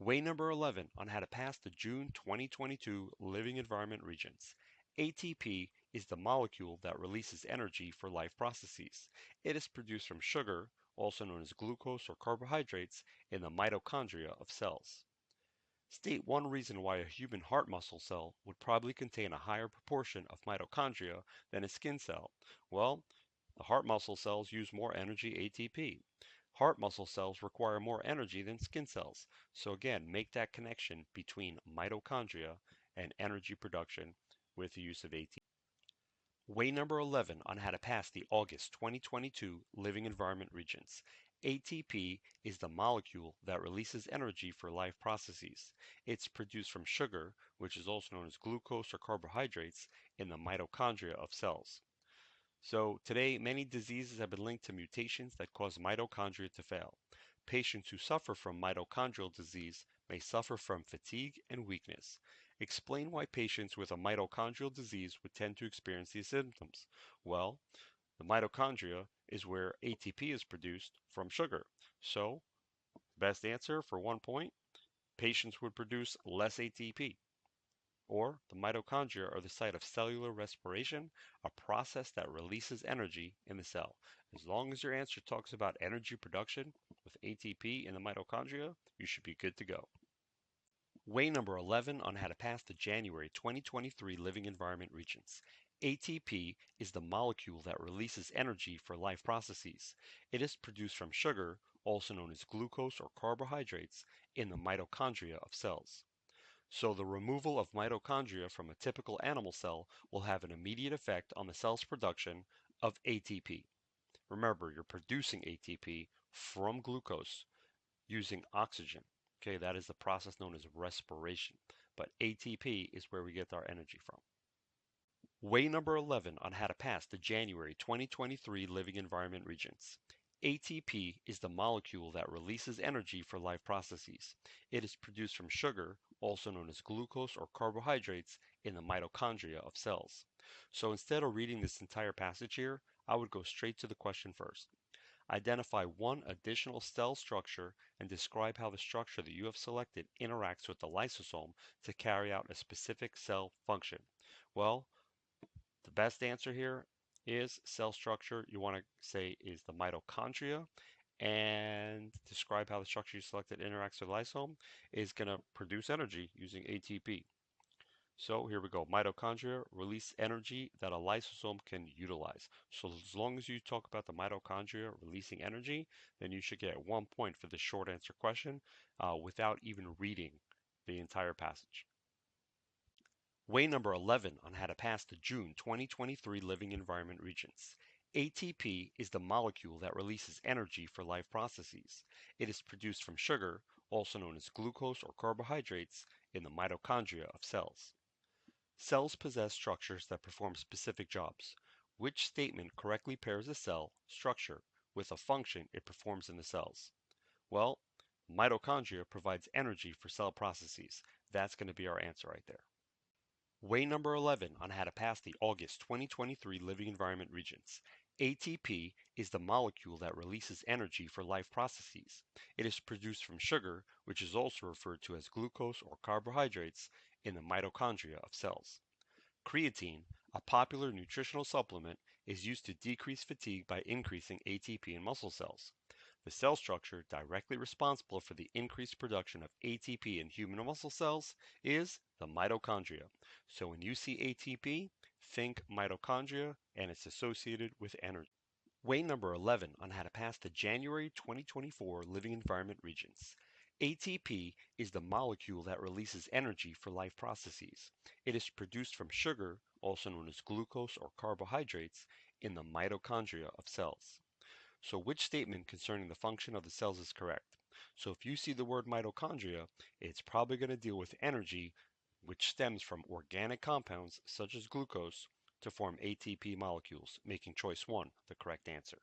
Way number 11 on how to pass the June 2022 Living Environment Regents. ATP is the molecule that releases energy for life processes. It is produced from sugar, also known as glucose or carbohydrates, in the mitochondria of cells. State one reason why a human heart muscle cell would probably contain a higher proportion of mitochondria than a skin cell. Well, the heart muscle cells use more energy ATP. Heart muscle cells require more energy than skin cells. So again, make that connection between mitochondria and energy production with the use of ATP. Way number 11 on how to pass the August 2022 Living Environment Regents. ATP is the molecule that releases energy for life processes. It's produced from sugar, which is also known as glucose or carbohydrates, in the mitochondria of cells. So today, many diseases have been linked to mutations that cause mitochondria to fail. Patients who suffer from mitochondrial disease may suffer from fatigue and weakness. Explain why patients with a mitochondrial disease would tend to experience these symptoms. Well, the mitochondria is where ATP is produced from sugar. So, best answer for 1 point, patients would produce less ATP. Or the mitochondria are the site of cellular respiration, a process that releases energy in the cell. As long as your answer talks about energy production with ATP in the mitochondria, you should be good to go. Way number 11 on how to pass the January 2023 Living Environment Regents. ATP is the molecule that releases energy for life processes. It is produced from sugar, also known as glucose or carbohydrates, in the mitochondria of cells. So the removal of mitochondria from a typical animal cell will have an immediate effect on the cell's production of ATP. Remember, you're producing ATP from glucose using oxygen. Okay, that is the process known as respiration. But ATP is where we get our energy from. Way number 11 on how to pass the January 2023 Living Environment Regents. ATP is the molecule that releases energy for life processes. It is produced from sugar, also known as glucose or carbohydrates, in the mitochondria of cells. So instead of reading this entire passage here, I would go straight to the question first. Identify one additional cell structure and describe how the structure that you have selected interacts with the lysosome to carry out a specific cell function. Well, the best answer here is cell structure. You want to say is the mitochondria, and describe how the structure you selected interacts with the lysosome is going to produce energy using ATP. So here we go. Mitochondria release energy that a lysosome can utilize. So as long as you talk about the mitochondria releasing energy, then you should get 1 point for the short answer question without even reading the entire passage. Way number 11 on how to pass the June 2023 Living Environment Regents. ATP is the molecule that releases energy for life processes. It is produced from sugar, also known as glucose or carbohydrates, in the mitochondria of cells. Cells possess structures that perform specific jobs. Which statement correctly pairs a cell structure with a function it performs in the cells? Well, mitochondria provides energy for cell processes. That's going to be our answer right there. Way number 11 on how to pass the August 2023 Living Environment Regents. ATP is the molecule that releases energy for life processes. It is produced from sugar, which is also referred to as glucose or carbohydrates, in the mitochondria of cells. Creatine, a popular nutritional supplement, is used to decrease fatigue by increasing ATP in muscle cells. The cell structure directly responsible for the increased production of ATP in human muscle cells is the mitochondria. So when you see ATP, think mitochondria and it's associated with energy. Way number 11 on how to pass the January 2024 Living Environment Regents. ATP is the molecule that releases energy for life processes. It is produced from sugar, also known as glucose or carbohydrates, in the mitochondria of cells. So which statement concerning the function of the cells is correct? So if you see the word mitochondria, it's probably going to deal with energy which stems from organic compounds such as glucose to form ATP molecules, making choice 1 the correct answer.